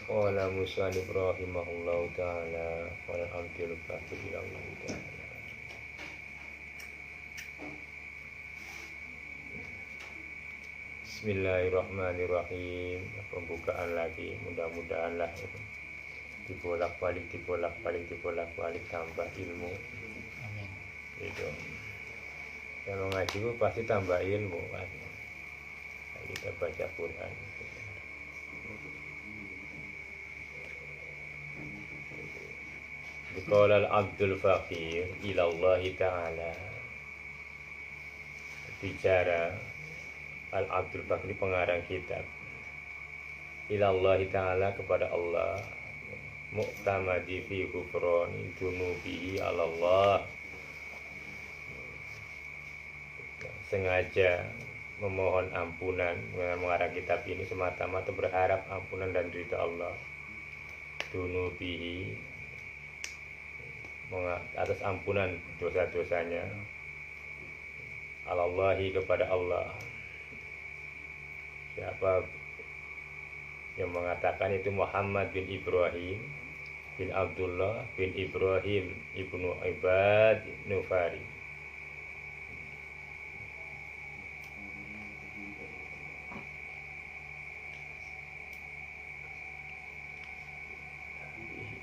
Qala musannif rahimahullahu ta'ala wal hamdul baqi Allah ta'ala. Bismillahirrahmanirrahim. Pembukaan lagi, mudah-mudahan lah dibolak-balik tambah ilmu. Amin. Itu kalau ngaji itu pasti tambah ilmu kan. Kita baca Quran. Qala al-abdul faqir ila Allah ta'ala. Bicara al-abdul faqir pengarang kitab. Ila Allah ta'ala kepada Allah. Mu'tamadi fi ghufrani dunubihi ala Allah. Sengaja memohon ampunan dengan mengarang kitab ini semata-mata berharap ampunan dan ridha Allah. Dunubihi atas ampunan dosa-dosanya. Alallahi kepada Allah. Siapa yang mengatakan itu? Muhammad bin Ibrahim bin Abdullah bin Ibrahim ibnu Ibad Nufari.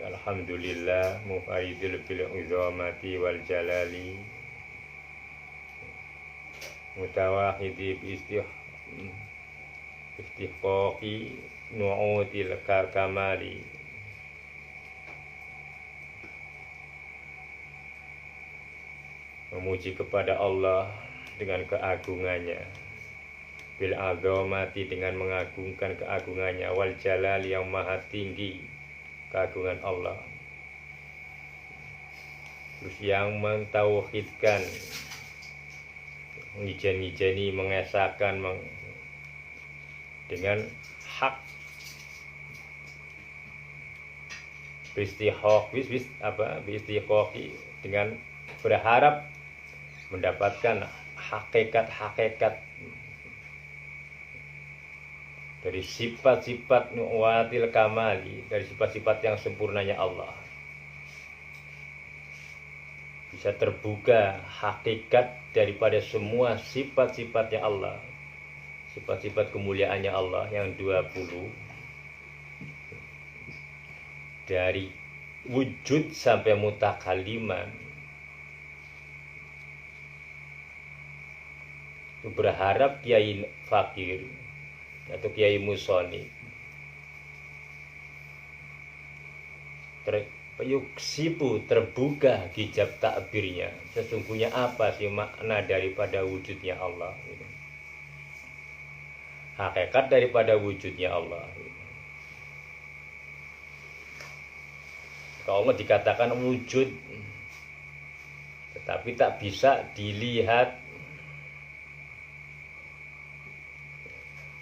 Alhamdulillah mufaidil bil uzamati wal jalali mutawahidi bi istihqaqi nu'util kamali. Memuji kepada Allah dengan keagungannya, bil azamati dengan mengagungkan keagungannya, wal jalali yang maha tinggi keagungan Allah. Terus yang mentauhidkan, mengijen-ijeni, mengesahkan dengan hak, bistihqaqi dengan berharap mendapatkan hakikat-hakikat dari sifat-sifat nu'watil kamali, dari sifat-sifat yang sempurnanya Allah. Bisa terbuka hakikat daripada semua sifat-sifatnya Allah, sifat-sifat kemuliaannya Allah yang 20, dari wujud sampai mutakaliman. Itu berharap kiai fakir atau kiai musoni yuksipu, terbuka hijab takbirnya. Sesungguhnya apa sih makna daripada wujudnya Allah? Hakikat daripada wujudnya Allah. Kalau Allah dikatakan wujud, tetapi tak bisa dilihat.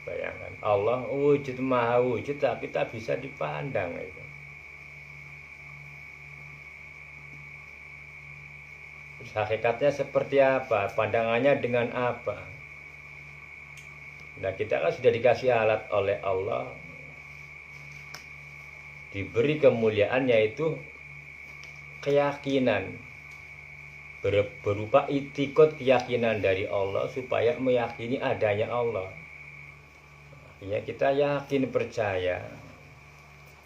Bayangkan, Allah wujud, maha wujud, tapi tak bisa dipandang itu. Terus hakikatnya seperti apa? Pandangannya dengan apa? Nah, kita kan sudah dikasih alat oleh Allah, diberi kemuliaan, yaitu keyakinan, berupa itikad, keyakinan dari Allah supaya meyakini adanya Allah. Ya, kita yakin, percaya.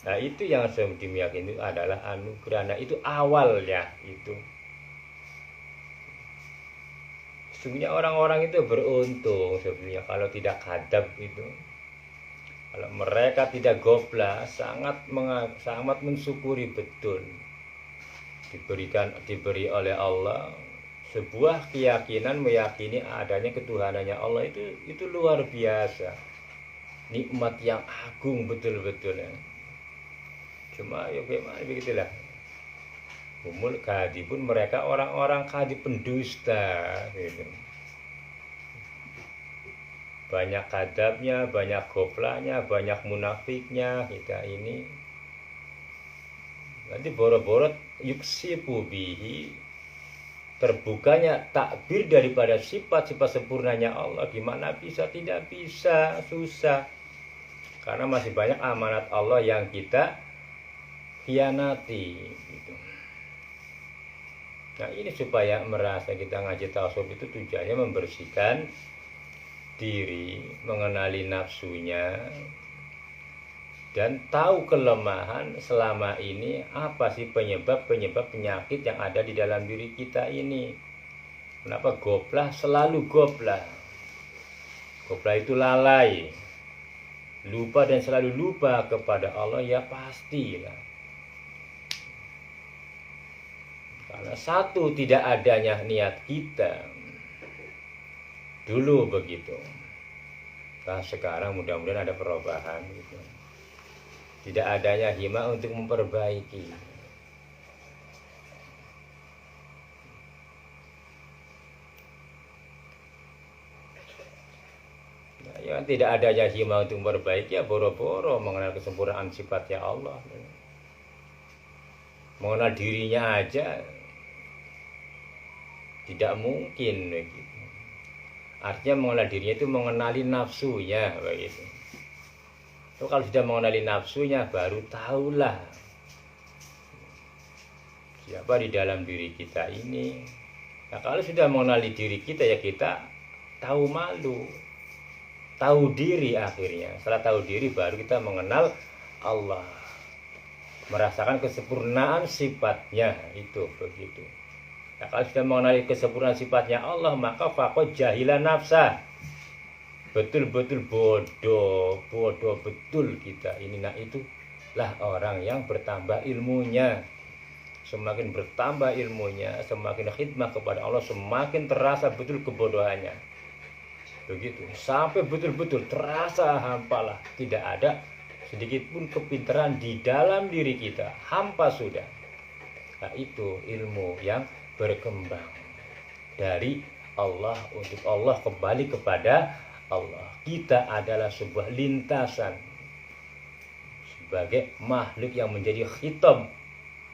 Nah, itu yang saya meyakini itu adalah anugerah. Nah, itu awalnya itu. Sesungguhnya orang-orang itu beruntung sebenarnya kalau tidak kadab itu. Kalau mereka tidak gobla, sangat mensyukuri betul. Diberi oleh Allah sebuah keyakinan, meyakini adanya ketuhanannya Allah, itu luar biasa. Nikmat yang agung betul-betul ya. Cuma ya bagaimana begitulah. Umul kadi pun mereka orang-orang kadi pendusta gitu. Banyak kadabnya, banyak goplanya, banyak munafiknya kita ini. Nanti boro-boro yuksipu bihi, terbukanya takbir daripada sifat-sifat sempurnanya Allah. Gimana bisa? Tidak bisa, susah. Karena masih banyak amanat Allah yang kita khianati gitu. Nah ini supaya merasa kita ngaji tasawuf itu tujuannya membersihkan diri, mengenali nafsunya, dan tahu kelemahan selama ini apa sih penyebab penyakit yang ada di dalam diri kita ini. Kenapa goplah selalu goplah? Goplah itu lalai, lupa dan selalu lupa kepada Allah, ya pastilah. Karena satu, tidak adanya niat kita dulu begitu. Nah sekarang mudah-mudahan ada perubahan gitu. Tidak adanya hima untuk memperbaiki. Nah, ya tidak adanya hima untuk memperbaiki, ya boro-boro mengenal kesempurnaan sifatnya Allah. Mengenal dirinya aja tidak mungkin begitu. Artinya mengenal dirinya itu mengenali nafsunya begitu. So, kalau sudah mengenali nafsunya baru tahulah siapa di dalam diri kita ini. Nah, kalau sudah mengenali diri kita ya kita tahu malu, tahu diri akhirnya. Setelah tahu diri baru kita mengenal Allah, merasakan kesempurnaan sifatnya itu begitu. Nah, kalau sudah mengenali kesempurnaan sifatnya Allah maka faqad jahila nafsa. Betul-betul bodoh betul kita ini. Nah itulah orang yang bertambah ilmunya. Semakin bertambah ilmunya, semakin khidmah kepada Allah, semakin terasa betul kebodohannya. Begitu, sampai betul-betul terasa hampalah, tidak ada sedikit pun kepintaran di dalam diri kita, hampa sudah. Nah itu ilmu yang berkembang dari Allah untuk Allah, kembali kepada Allah. Kita adalah sebuah lintasan sebagai makhluk yang menjadi khitab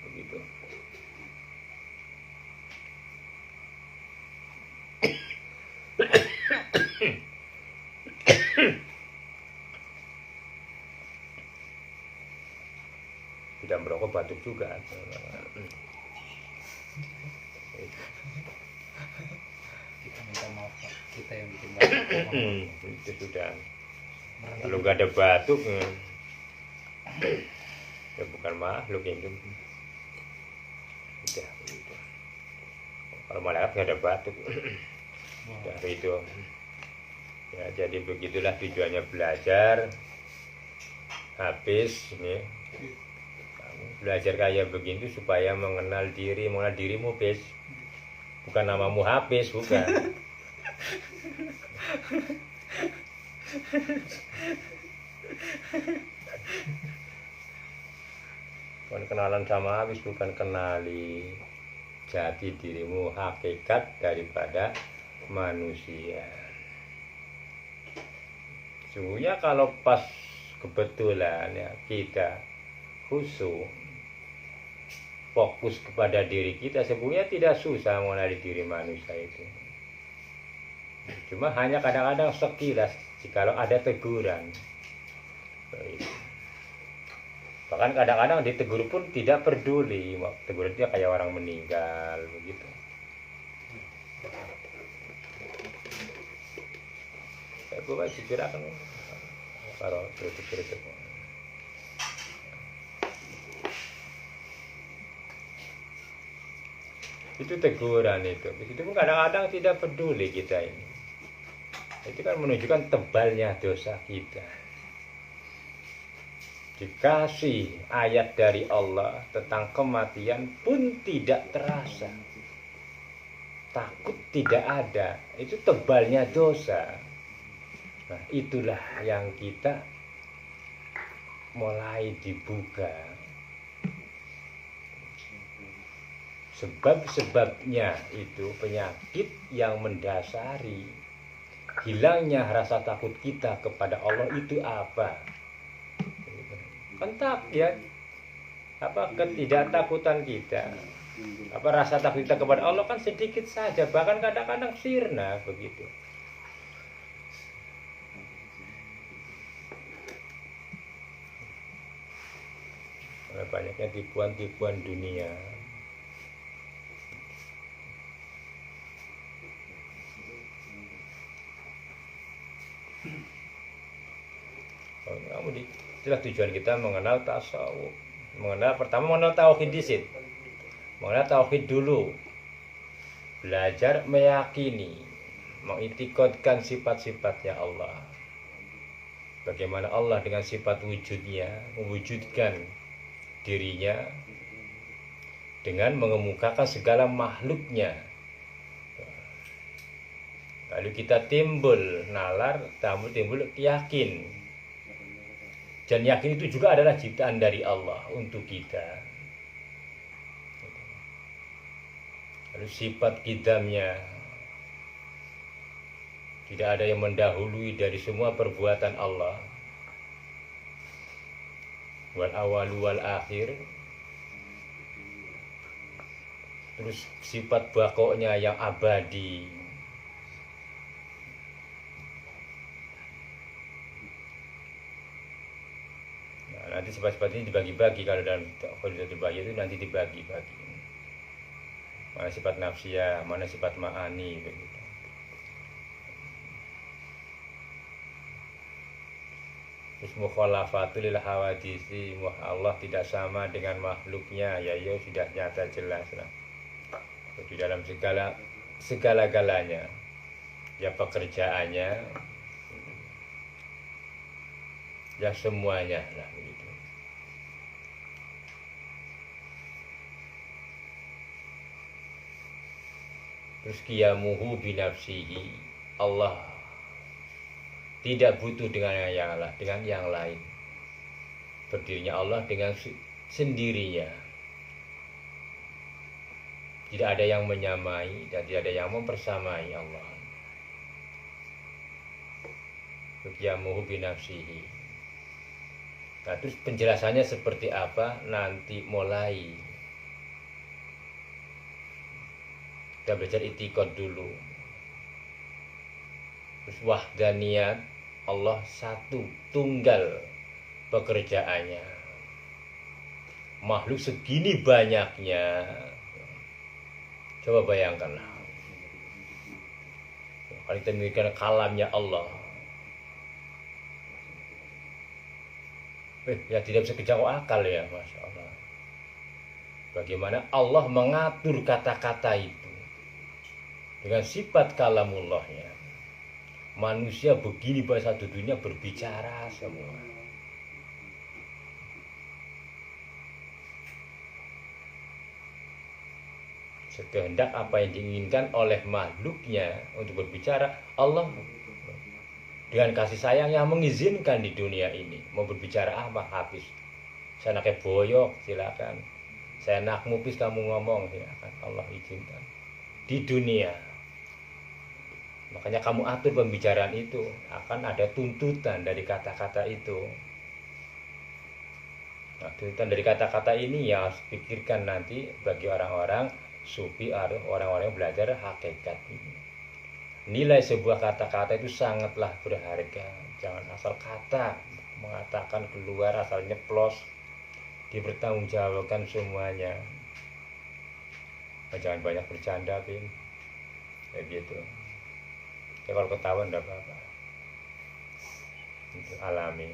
begitu. Tidak merokok batuk juga. Kita minta maaf Pak, kita yang bikin batuk. Itu sudah. Kalau nggak ada batuk, ya bukan makhluk itu. Sudah begitu. Kalau malaikat nggak ada batuk. Dari itu. Ya jadi begitulah tujuannya belajar. Habis ini belajar kayak begitu supaya mengenal diri, mengenal dirimu, Pes. Bukan namamu Hafiz, bukan. Bukan kenalan sama Hafiz, bukan kenali jati dirimu, hakikat daripada manusia. Sungguhnya kalau pas kebetulan ya kita khusyuk fokus kepada diri kita, sebenarnya tidak susah mengenali diri manusia itu. Cuma hanya kadang-kadang sekilas jikalau ada teguran. Bahkan kadang-kadang ditegur pun tidak peduli, teguran dia kayak orang meninggal begitu. Saya buka jujur akan kalau kritik-kritik. Itu teguran itu. Itu pun kadang-kadang tidak peduli kita ini. Itu kan menunjukkan tebalnya dosa kita. Dikasih ayat dari Allah tentang kematian pun tidak terasa. Takut tidak ada. Itu tebalnya dosa. Nah, itulah yang kita mulai dibuka. Sebab-sebabnya itu penyakit yang mendasari hilangnya rasa takut kita kepada Allah itu apa? Entah ya, apa ketidaktakutan kita, apa rasa takut kita kepada Allah kan sedikit saja, bahkan kadang-kadang sirna begitu. banyaknya tipuan-tipuan dunia. Itulah tujuan kita mengenal tasawuf. Pertama mengenal tauhid disit. Mengenal tauhid dulu. Belajar meyakini, mengitikadkan sifat-sifatnya Allah. Bagaimana Allah dengan sifat wujudnya mewujudkan dirinya dengan mengemukakan segala makhluknya. Lalu kita timbul nalar, timbul yakin. Dan yakin itu juga adalah ciptaan dari Allah untuk kita. Lalu sifat qidamnya, tidak ada yang mendahului dari semua perbuatan Allah. Wal awalu wal akhir. Terus sifat baqo'nya yang abadi. Nah, nanti sifat-sifat ini dibagi-bagi. Kalau dalam Khalidatul Bahiyah itu nanti dibagi-bagi. Mana sifat nafsiyah, mana sifat ma'ani, begitu. Terus mukhalafatul lil hawadisi, Allah tidak sama dengan makhluknya, ya sudah nyata jelas lah. Di dalam segala-galanya, ya pekerjaannya, ya semuanya lah begitu. Terus qiyamuhu binafsihi, Allah tidak butuh dengan yang lain. Berdirinya Allah dengan sendirinya. Tidak ada yang menyamai dan tidak ada yang mempersamai Allah. Qiyamuhu binafsihi. Nah, terus penjelasannya seperti apa nanti mulai. Kita belajar itikad dulu. Terus wahdaniyat, Allah satu, tunggal pekerjaannya. Makhluk segini banyaknya. Coba bayangkanlah. Kalau kita memikirkan kalamnya Allah. Ya tidak bisa kejangkau akal ya, Masya Allah. Bagaimana Allah mengatur kata-kata itu dengan sifat kalamullahnya. Manusia begini bahasa satu dunia berbicara semua. Sekehendak apa yang diinginkan oleh makhluknya untuk berbicara, Allah dengan kasih sayangnya mengizinkan di dunia ini. Mau berbicara apa, habis. Saya naknya boyok, silakan. Saya nak mupis, kamu ngomong, silakan. Allah izinkan di dunia. Makanya kamu atur pembicaraan itu, akan ada tuntutan dari kata-kata itu. Nah, tuntutan dari kata-kata ini yang harus pikirkan nanti bagi orang-orang sufi atau orang-orang yang belajar hakikat ini. Nilai sebuah kata-kata itu sangatlah berharga. Jangan asal kata mengatakan keluar, asal nyeplos, dipertanggungjawabkan semuanya. Jangan banyak bercanda, Bin. Kayak gitu. Ya, kalau ketahuan enggak apa-apa. Itu alami.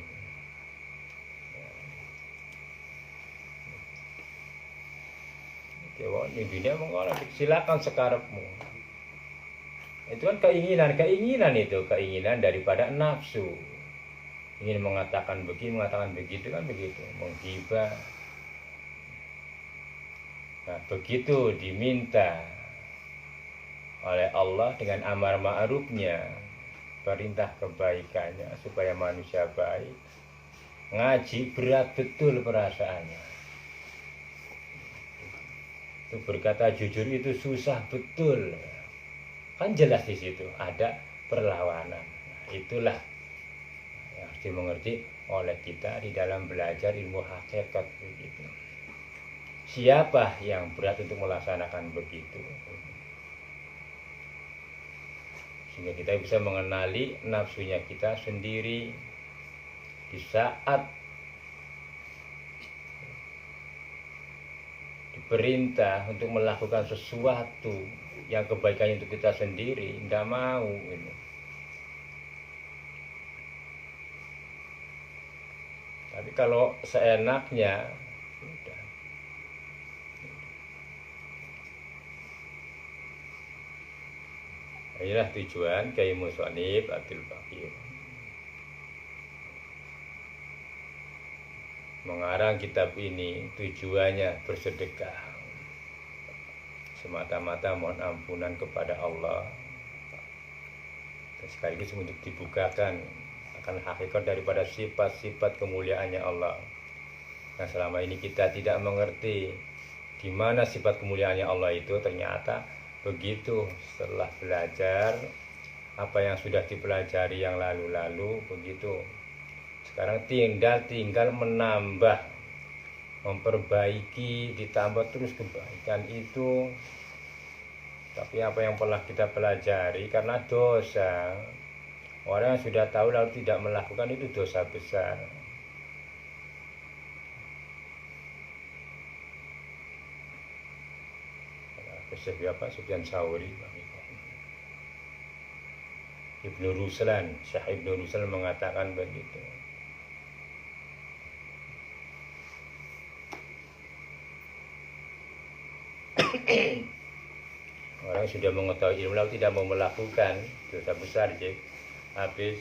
Ya, ini dunia mengolah, silakan sekarepmu. Itu kan keinginan itu, keinginan daripada nafsu. Ingin mengatakan begini, mengatakan begitu kan begitu, menghibah. Nah, begitu diminta oleh Allah dengan amar ma'rufnya, perintah kebaikannya supaya manusia baik. Ngaji berat betul perasaannya. Itu berkata jujur itu susah betul. Kan jelas di situ ada perlawanan. Nah, itulah yang harus dimengerti oleh kita di dalam belajar ilmu hakikat begitu. Siapa yang berat untuk melaksanakan begitu? Sehingga kita bisa mengenali nafsunya kita sendiri di saat perintah untuk melakukan sesuatu yang kebaikannya untuk kita sendiri, tidak mau gitu. Tapi kalau seenaknya, udah. Inilah tujuan Kiai Musonib Abdul Baqir mengarang kitab ini. Tujuannya bersedekah semata-mata mohon ampunan kepada Allah, dan sekaligus untuk dibukakan akan hakikat daripada sifat-sifat kemuliaannya Allah. Nah, selama ini kita tidak mengerti di mana sifat kemuliaannya Allah itu. Ternyata begitu setelah belajar apa yang sudah dipelajari yang lalu-lalu, begitu sekarang tinggal menambah, memperbaiki, ditambah terus kebaikan itu. Tapi apa yang pernah kita pelajari, karena dosa, orang yang sudah tahu lalu tidak melakukan itu dosa besar. Sufyan Tsauri, Ibnu Ruslan, Syekh Ibnu Ruslan mengatakan begitu. Orang sudah mengetahui ilmu lalu tidak mau melakukan, dosa besar. Jadi habis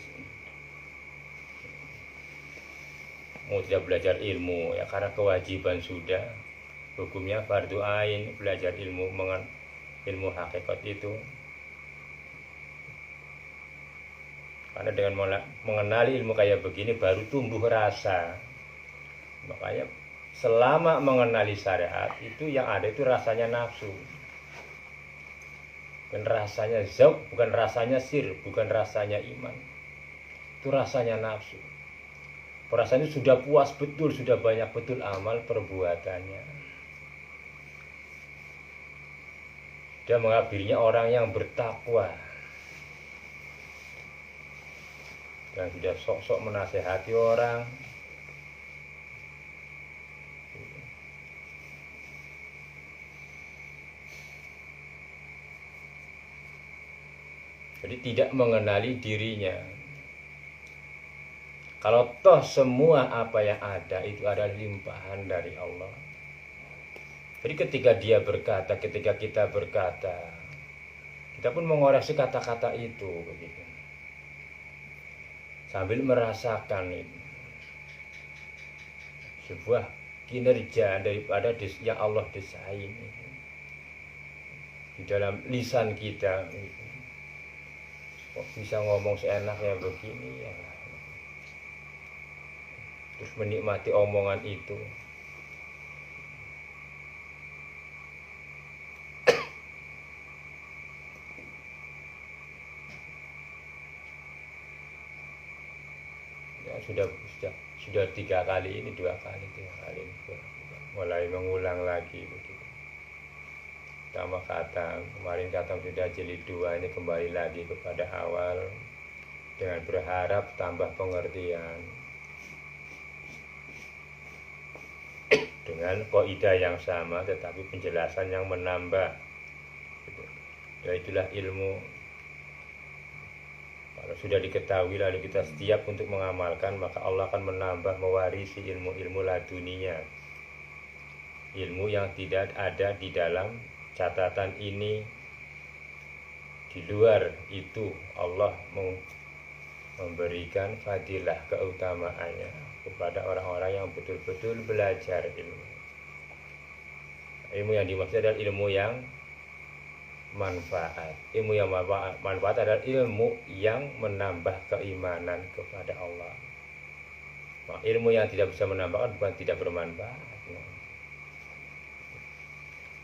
mau tidak belajar ilmu ya karena kewajiban sudah, hukumnya fardu ain belajar ilmu hakikat itu. Karena dengan mengenali ilmu kayak begini baru tumbuh rasa. Makanya selama mengenali syariat itu yang ada itu rasanya nafsu, bukan rasanya zauq, bukan rasanya sir, bukan rasanya iman. Itu rasanya nafsu. Perasaannya sudah puas betul, sudah banyak betul amal perbuatannya. Dia mengabirinya orang yang bertakwa dan sudah sok-sok menasehati orang. Jadi tidak mengenali dirinya. Kalau toh semua apa yang ada itu adalah limpahan dari Allah. Jadi ketika kita berkata, kita pun mengoreksi kata-kata itu begitu. Sambil merasakan itu sebuah kinerja daripada yang Allah desain itu di dalam lisan kita. Kok bisa ngomong seenaknya begini ya. Terus menikmati omongan itu. Ya, sudah 3 kali ini, 2 kali, 3 kali mulai mengulang lagi begitu. Pertama kemarin kata sudah jilid 2, ini kembali lagi kepada awal dengan berharap tambah pengertian. Dengan kaidah yang sama tetapi penjelasan yang menambah. Ya itulah ilmu. Kalau sudah diketahui lalu kita siap untuk mengamalkan, maka Allah akan menambah, mewarisi ilmu-ilmu ladunia. Ilmu yang tidak ada di dalam catatan ini. Di luar itu Allah memberikan fadilah keutamaannya kepada orang-orang yang betul-betul belajar ilmu. Ilmu yang dimaksud adalah ilmu yang manfaat. Ilmu yang manfaat adalah ilmu yang menambah keimanan kepada Allah. Nah, ilmu yang tidak bisa menambahkan bukan tidak bermanfaat.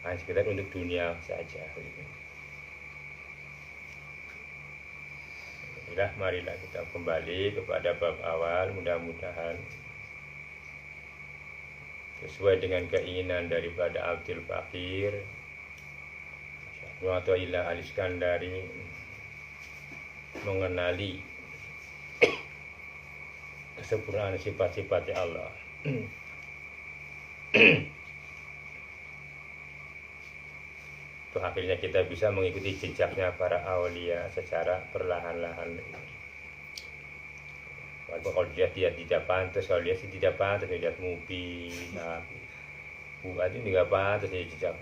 Hanya sekedar untuk dunia saja. Marilah kita kembali kepada bab awal, mudah-mudahan sesuai dengan keinginan daripada Abdul Baqir Mu'taillah Al-Iskandari, mengenali kesempurnaan sifat-sifatnya Allah. Itu akhirnya kita bisa mengikuti jejaknya para aulia secara perlahan-lahan. Walaupun kalau dia tidak pantas, kalau dia sih tidak pantas, dia lihat Mubi, buat ini nggak pantas dia jejak.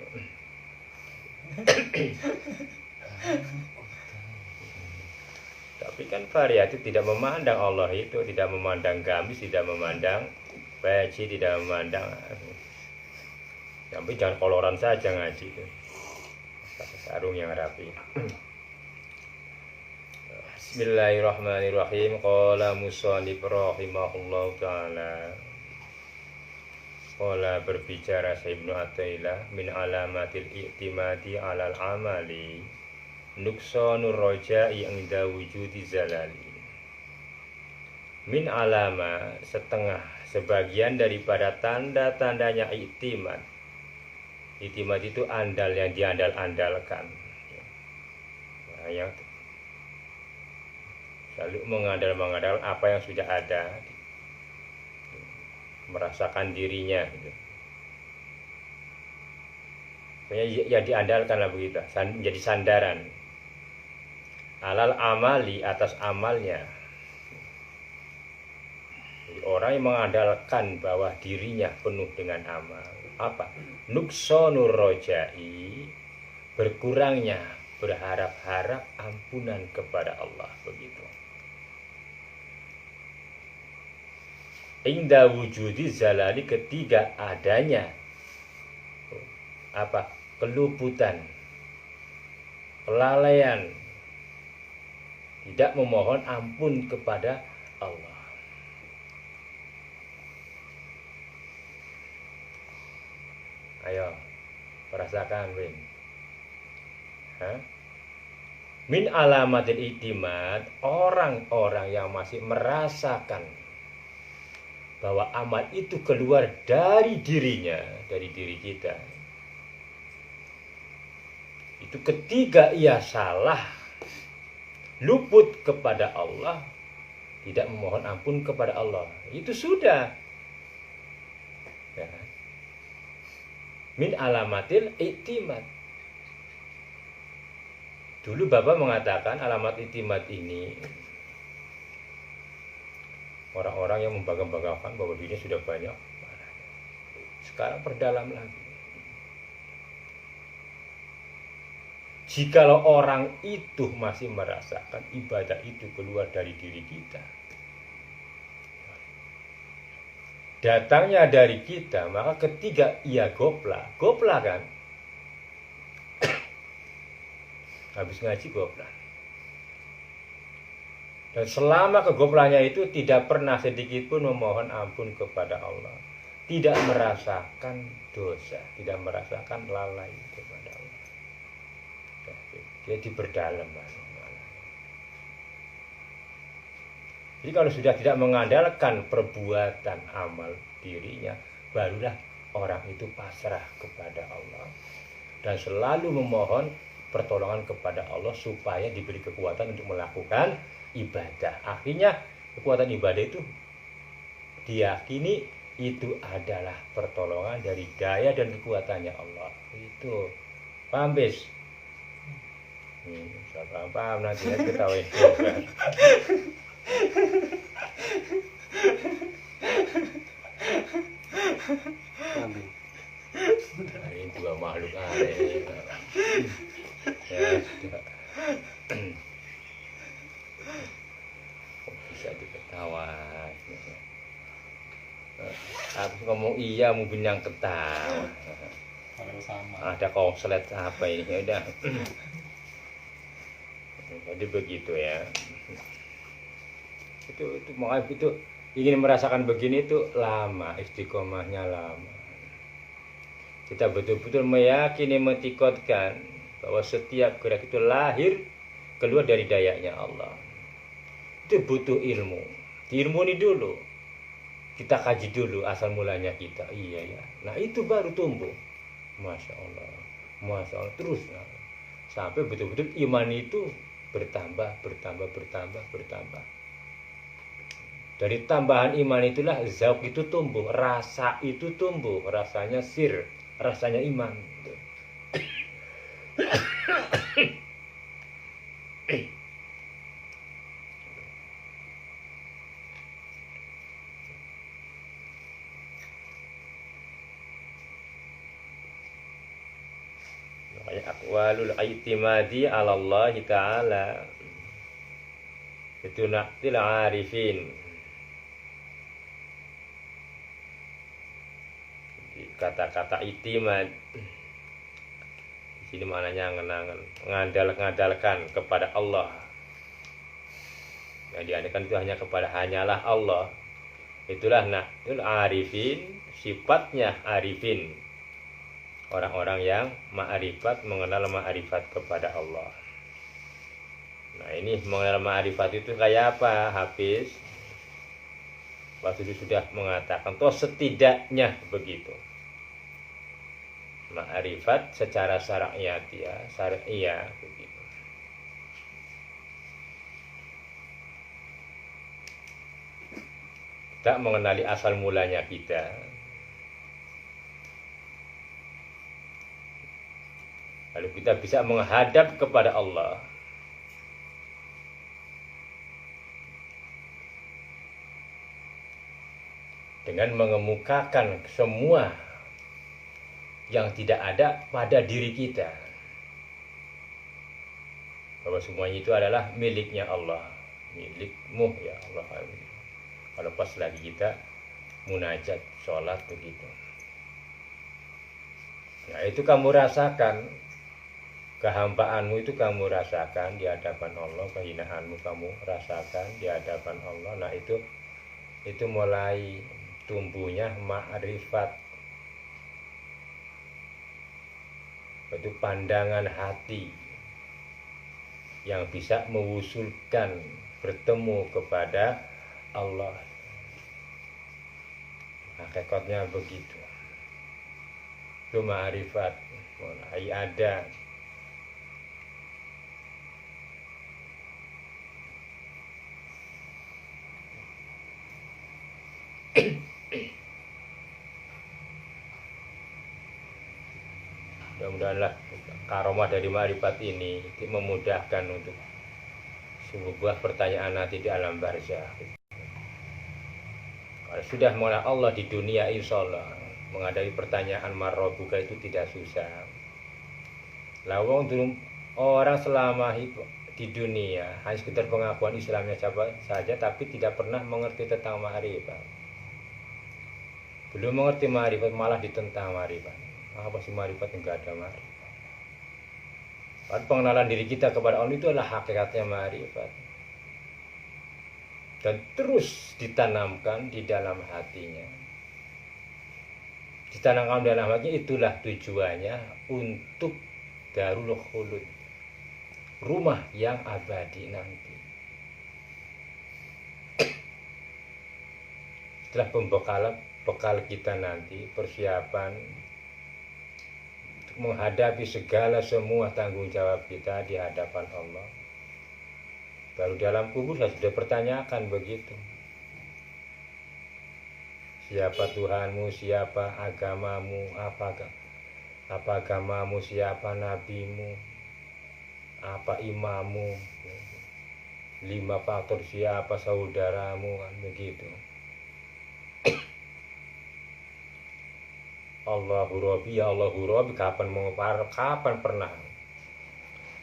Tapi kan variatif, tidak memandang Allah itu, tidak memandang gamis, tidak memandang peci, tidak memandang. Tapi jangan koloran saja ngaji itu. Pakai sarung yang rapi. Bismillahirrahmanirrahim. Qala musannif rahimahullahu taala. Qala berbicara Ibnu Athaillah min alamatil i'timadi 'alal amali nuqsanur raja'i 'inda wujudi zalali. Min alama setengah sebagian daripada tanda-tandanya i'timad. I'timad itu andal, yang diandal-andalkan. Nah, yang selalu mengandal apa yang sudah ada, merasakan dirinya gitu. Ya diandalkan lah begitu, menjadi sandaran. Alal amali, atas amalnya. Jadi orang yang mengandalkan bahwa dirinya penuh dengan amal. Apa? Nuqsanur rojai, berkurangnya berharap-harap ampunan kepada Allah, begitu. Inda wujudi zalali, ketiga adanya apa? Keluputan, kelalaian, tidak memohon ampun kepada Allah. Ayo, merasakan, Win. Min alamatil i'timad, orang-orang yang masih merasakan bahwa amal itu keluar dari dirinya, dari diri kita. Itu ketika ia salah, luput kepada Allah, tidak memohon ampun kepada Allah, itu sudah. Ya. Min alamatil i'timad. Dulu Bapak mengatakan alamat i'timad ini orang-orang yang membangga-banggakan bahwa dirinya sudah banyak. Sekarang perdalam lagi. Jikalau orang itu masih merasakan ibadah itu keluar dari diri kita, datangnya dari kita, maka ketiga ia gopla kan? Habis ngaji gopla. Dan selama kegoplannya itu tidak pernah sedikit pun memohon ampun kepada Allah, tidak merasakan dosa, tidak merasakan lalai kepada Allah. Dia diperdalam. Jadi kalau sudah tidak mengandalkan perbuatan amal dirinya, barulah orang itu pasrah kepada Allah dan selalu memohon pertolongan kepada Allah supaya diberi kekuatan untuk melakukan ibadah. Akhirnya kekuatan ibadah itu diyakini itu adalah pertolongan dari daya dan kekuatannya Allah. Itu paham, Bis? Saya paham nanti ya ketawain. Ini dua makhluk aneh. Ya, bisa diketawa. Aku ngomong iya, mau bilang ketawa. Ada konslet apa ini? Ya udah. Jadi begitu ya. Itu makanya itu ingin merasakan begini itu lama, istiqomahnya lama. Kita betul-betul meyakini, metikotkan bahwa setiap gerak itu lahir keluar dari dayanya Allah. Itu butuh ilmu. Diilmuni dulu. Kita kaji dulu asal mulanya kita. Iya ya. Nah itu baru tumbuh. Masya Allah. Masya Allah. Terus. Sampai betul-betul iman itu bertambah. Dari tambahan iman itulah zauk itu tumbuh, rasa itu tumbuh, rasanya sir, rasanya iman. aqwalul i'timadi 'ala Allah taala itu naqtil arifin. Kata-kata itimad di sini maknanya ngandalkan kepada Allah. Yang diandalkan itu hanya kepada hanyalah Allah. Itulah naqtul arifin, sifatnya arifin. Orang-orang yang ma'rifat, mengenal ma'rifat kepada Allah. Nah, ini mengenal ma'rifat itu kayak apa, Hafiz? Waktu itu sudah mengatakan, toh setidaknya begitu. Ma'rifat secara syariah begitu. Tak mengenali asal mulanya kita. Lalu kita bisa menghadap kepada Allah. Dengan mengemukakan semua yang tidak ada pada diri kita. Bahwa semuanya itu adalah miliknya Allah. Milikmu ya Allah. Kalau pas lagi kita munajat, sholat begitu. Nah, itu kamu rasakan. Kehampaanmu itu kamu rasakan di hadapan Allah. Kehinaanmu kamu rasakan di hadapan Allah. Nah, itu mulai tumbuhnya ma'rifat. Itu pandangan hati yang bisa mewusulkan bertemu kepada Allah. Hakikatnya begitu. Itu ma'rifat mulai ada. Mudah-mudahanlah karomah dari ma'rifat ini memudahkan untuk sebuah pertanyaan nanti di alam barzakh. Kalau sudah mengenal Allah di dunia, insya Allah menghadapi pertanyaan marrobuka itu tidak susah. Lawang dulu orang selama di dunia hanya sekedar pengakuan Islamnya saja, tapi tidak pernah mengerti tentang ma'rifat. Belum mengerti ma'rifat malah ditentang ma'rifat. Apa sih ma'rifat? Enggak ada ma'rifat. Pengenalan diri kita kepada Allah itu adalah hakikatnya ma'rifat. Dan terus ditanamkan di dalam hatinya. Ditanamkan dalam hatinya, itulah tujuannya untuk Darul Khulud, rumah yang abadi nanti. Setelah bekal kita nanti, persiapan untuk menghadapi semua tanggung jawab kita di hadapan Allah. Baru dalam kubur saya sudah pertanyakan begitu. Siapa Tuhanmu, siapa agamamu, apa agamamu, siapa nabimu, apa imammu, 5 faktor siapa saudaramu, kan begitu. Allahu Rabbi, ya Allahu Rabbi, kapan pernah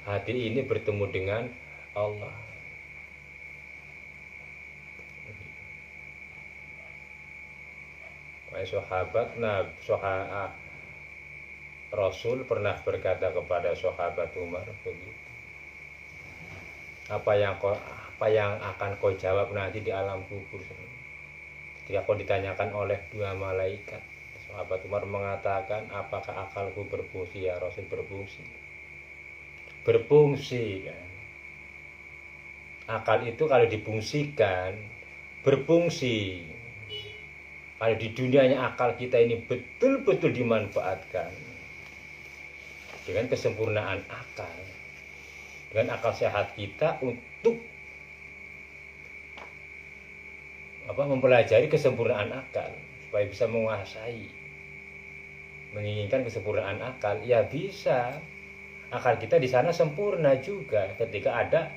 hati ini bertemu dengan Allah. Sahabat Rasul pernah berkata kepada sahabat Umar begitu. Apa yang akan kau jawab nanti di alam kubur ketika kau ditanyakan oleh 2 malaikat? Sahabat Umar mengatakan, apakah akalku berfungsi? Ya Rasul, berfungsi. Berfungsi kan. Akal itu kalau difungsikan berfungsi. Kalau di dunianya akal kita ini betul-betul dimanfaatkan dengan kesempurnaan akal, dengan akal sehat kita untuk mempelajari kesempurnaan akal supaya bisa menguasai, menginginkan kesempurnaan akal, ya bisa. Akal kita di sana sempurna juga ketika ada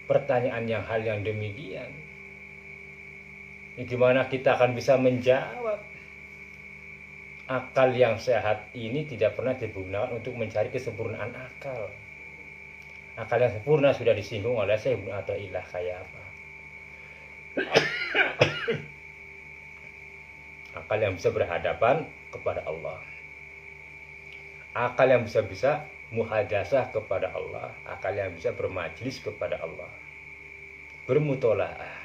pertanyaan hal yang demikian. Ini gimana kita akan bisa menjawab? akal yang sehat ini tidak pernah digunakan untuk mencari kesempurnaan akal. Akal yang sempurna sudah disinggung oleh Syekh Ibnu Athaillah kayak apa? Akal yang bisa berhadapan kepada Allah. Akal yang bisa muhadasah kepada Allah. Akal yang bisa bermajlis kepada Allah. Bermutolaah.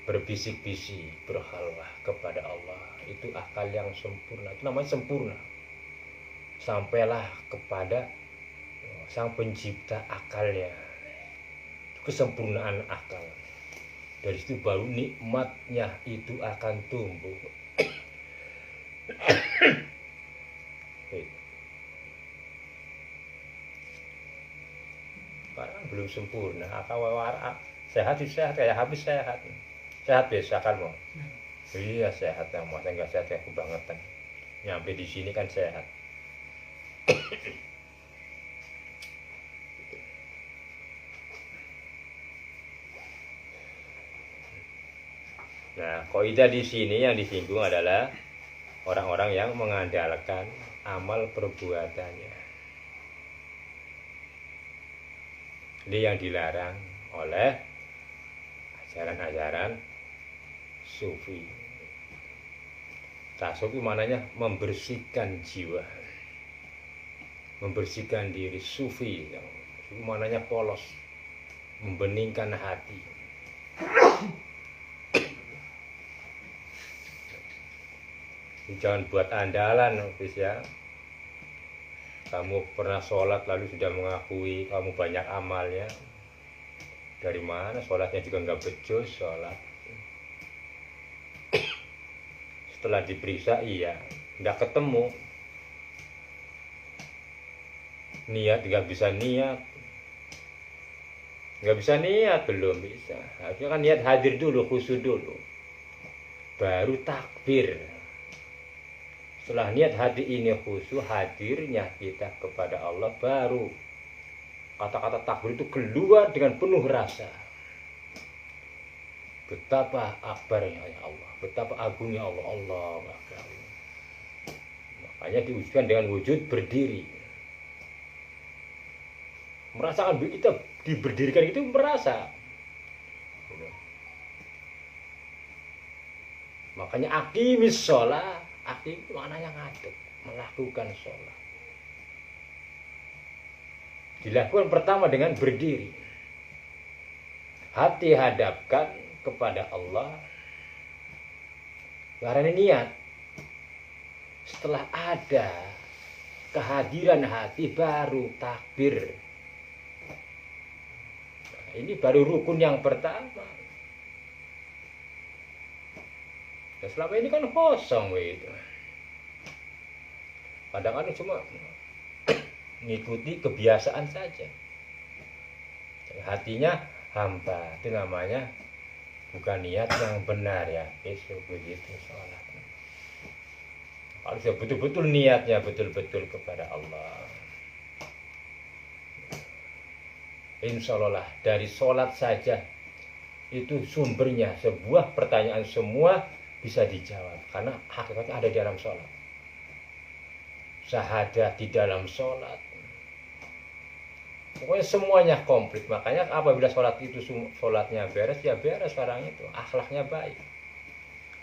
Berbisik-bisik, berhalwah kepada Allah. Itu akal yang sempurna. Itu namanya sempurna. Sampailah kepada Sang Pencipta akalnya. Kesempurnaan akal. Dari situ baru nikmatnya itu akan tumbuh. Karena belum sempurna. Akal sehat itu sehat kayak habis sehat. Sehat biasa kan mau. Iya sehat yang mau, enggak sehat ya kebangetan. Nyampe di sini kan sehat. Nah, kaidah di sini yang disinggung adalah orang-orang yang mengandalkan amal perbuatannya. Ini yang dilarang oleh ajaran-ajaran sufi. Tasawuf itu maknanya membersihkan jiwa, membersihkan diri. Sufi itu maknanya polos, membeningkan hati. Jangan buat andalan, ya. Kamu pernah sholat lalu sudah mengakui kamu banyak amalnya. Dari mana? Sholatnya juga nggak becus sholat. Setelah diperiksa, iya, nggak ketemu. Niat nggak bisa niat. Nggak bisa niat, belum bisa. Harusnya kan niat hadir dulu, khusyuk dulu. Baru takbir. Setelah niat hati ini khusyuk, hadirnya kita kepada Allah, baru kata-kata takbir itu keluar dengan penuh rasa. Betapa akbarnya Allah, betapa agungnya Allah. Allah Akbar. Makanya diwujudkan dengan wujud berdiri. Merasakan kita diberdirikan itu merasa. Makanya aqimis sholat. Akim itu maknanya ngadeg, melakukan sholat. Dilakukan pertama dengan berdiri. Hati hadapkan kepada Allah. Karena niat. Setelah ada kehadiran hati, baru takbir. Nah, ini baru rukun yang pertama. Dan selama ini kan kosong gitu. Kadang-kadang cuma mengikuti kebiasaan saja. Hatinya hampa, itu namanya bukan niat yang benar ya. Besok begitu sholat. Harus betul-betul niatnya betul-betul kepada Allah. Insya Allah dari sholat saja itu sumbernya sebuah pertanyaan semua bisa dijawab karena hakikatnya ada di dalam sholat. Syahadat di dalam sholat. Pokoknya semuanya komplit. Makanya apabila sholat itu sholatnya beres, ya beres sekarang itu. Akhlaknya baik.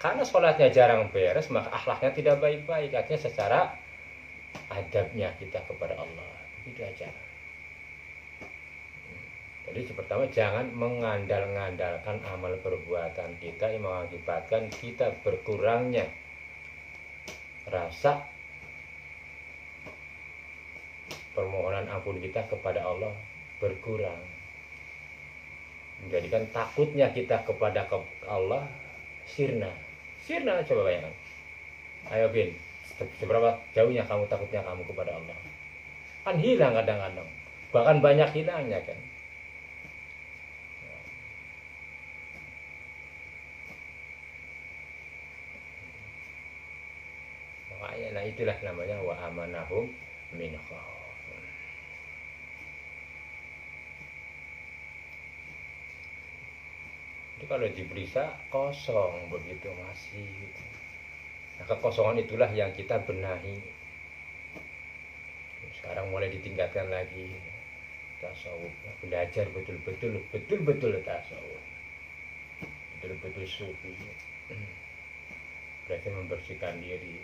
Karena sholatnya jarang beres, maka akhlaknya tidak baik-baik. Artinya secara adabnya kita kepada Allah. Itu aja. Jadi pertama jangan mengandal-ngandalkan amal perbuatan kita yang mengakibatkan kita berkurangnya rasa permohonan ampun kita kepada Allah berkurang. Menjadikan takutnya kita kepada Allah sirna. Sirna, coba bayangkan. Ayo Bin, seberapa jauhnya kamu takutnya kamu kepada Allah? Kan hilang kadang-kadang. Bahkan banyak hilangnya kan. Nah itulah namanya wa amanahum min khauf. Jadi kalau diperiksa kosong begitu masih gitu. Nah, kekosongan itulah yang kita benahi. Sekarang mulai ditingkatkan lagi tasawuf, belajar betul-betul tasawuf, betul-betul sufi, berarti membersihkan diri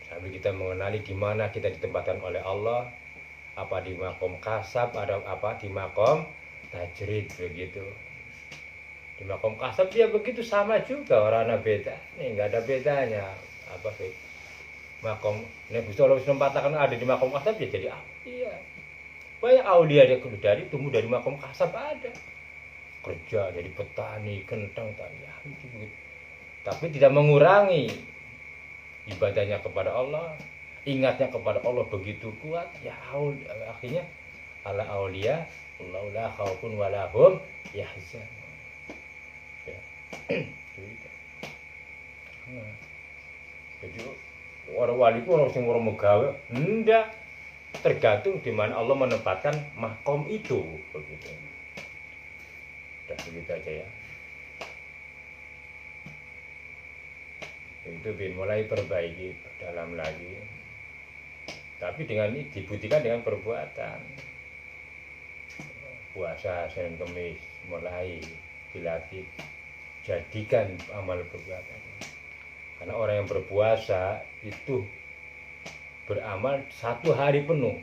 sambil kita mengenali di mana kita ditempatkan oleh Allah, apa di makom kasab, ada apa di makom tajrid begitu. Di makom kasab dia begitu sama juga, orang beda nih, nggak ada bedanya apa sih makom. Nabi Sallallahu Alaihi Wasallam ada di makom kasab ya jadi iya. Banyak aulia dia dari tumbuh dari makom kasab ada. Kerja jadi petani, kentang, tanya itu begitu. Tapi tidak mengurangi ibadahnya kepada Allah, ingatnya kepada Allah begitu kuat, ya akhirnya ala aulia la khaufun wala hum yahzan. Ya. Jadi orang wali itu orang sing orang megawe, enggak, tergantung di mana Allah menempatkan makom itu begitu. Udah begitu aja ya. Itu mulai perbaiki dalam lagi, tapi dengan dibuktikan dengan perbuatan. Puasa Senin Kemis mulai dilatih, jadikan amal perbuatan. Karena orang yang berpuasa itu beramal 1 hari penuh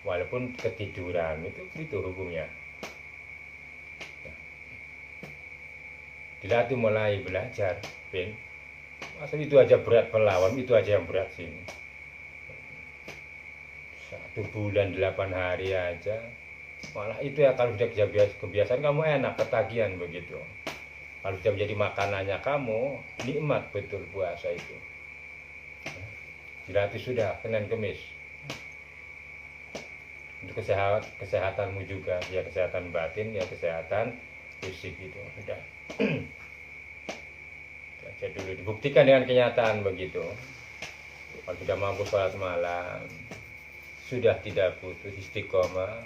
walaupun ketiduran, itu hukumnya. Dilatih mulai belajar, Ben. Masa itu aja berat melawan, itu aja yang berat sini. 1 bulan 8 hari aja. Malah itu ya kalau sudah kebiasaan kamu enak, ketagihan begitu. Kalau sudah menjadi makanannya kamu, nikmat betul puasa itu. Dilatih sudah Senin Kemis. Untuk kesehatanmu juga, ya kesehatan batin, ya kesehatan fisik itu sudah. Jadi dulu dibuktikan dengan kenyataan begitu. Kalau sudah mampu sholat malam, sudah tidak putus istiqomah,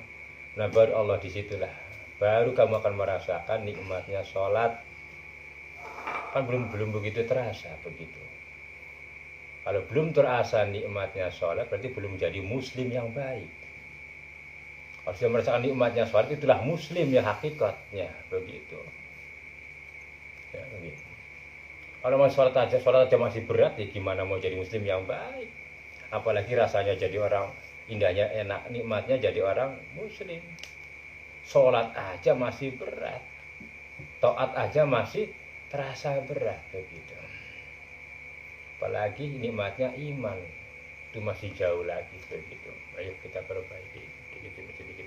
nah baru Allah disitulah, baru kamu akan merasakan nikmatnya sholat. Kan belum begitu terasa begitu. Kalau belum terasa nikmatnya sholat, berarti belum menjadi muslim yang baik. Kalau sudah merasakan nikmatnya sholat, itulah muslim yang hakikatnya begitu. Ya, begitu. Kalau mau sholat aja masih berat, ya gimana mau jadi muslim yang baik? Apalagi rasanya jadi orang, indahnya enak, nikmatnya jadi orang muslim. Sholat aja masih berat, taat aja masih terasa berat begitu. Apalagi nikmatnya iman, itu masih jauh lagi begitu. Ayo kita perbaiki sedikit.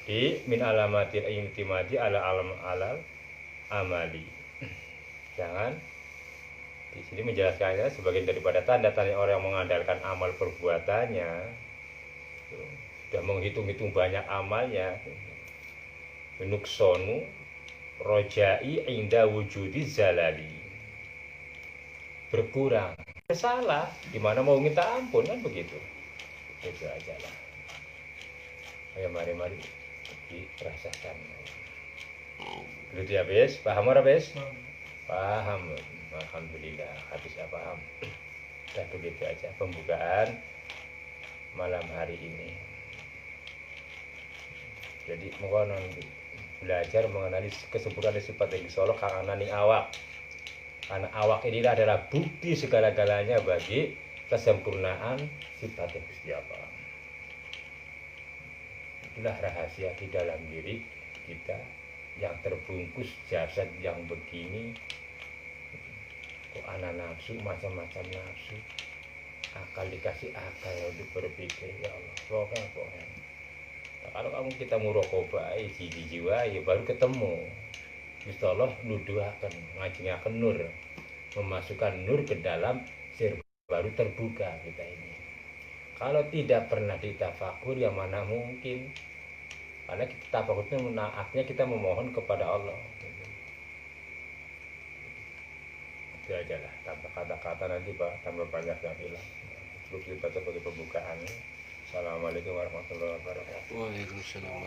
Di min alamatil intimadi ala alam alal amali. Jangan di sini menjelaskannya sebagian daripada tanda-tanda orang yang mengandalkan amal perbuatannya, sudah menghitung-hitung banyak amalnya. Nuksonu rojai inda wujudi zalali, berkurang, salah, gimana mau minta ampun kan begitu. Itu aja lah. Ayo mari dirasakan. Begitu ya Bes, paham ora Bes? Paham. Alhamdulillah, habisnya paham. Dan begitu aja pembukaan malam hari ini. Jadi mengonon belajar mengenali kesempurnaan sifat yang disolok karena ning awak. Karena awak ini adalah bukti segala-galanya bagi kesempurnaan sifat yang Gusti Allah. Itulah rahasia di dalam diri kita yang terbungkus jasad yang begini. Kok anak nafsu, macam-macam nafsu, akal dikasih akal untuk berpikir, ya Allah pokoknya. Nah, kalau kita murokoba jiwa ya baru ketemu Gusti Allah nuduhaken ngajengaken nur, memasukkan nur ke dalam sir, baru terbuka kita ini. Kalau tidak pernah ditafakur, yang mana mungkin, karena kita tafakurnya menaatnya kita memohon kepada Allah. Itu aja lah, tambah kata-kata nanti Pak, tambah banyak yang hilang. Cukup dibaca sebagai pembukaan. Assalamualaikum warahmatullahi wabarakatuh. Waalaikumsalam.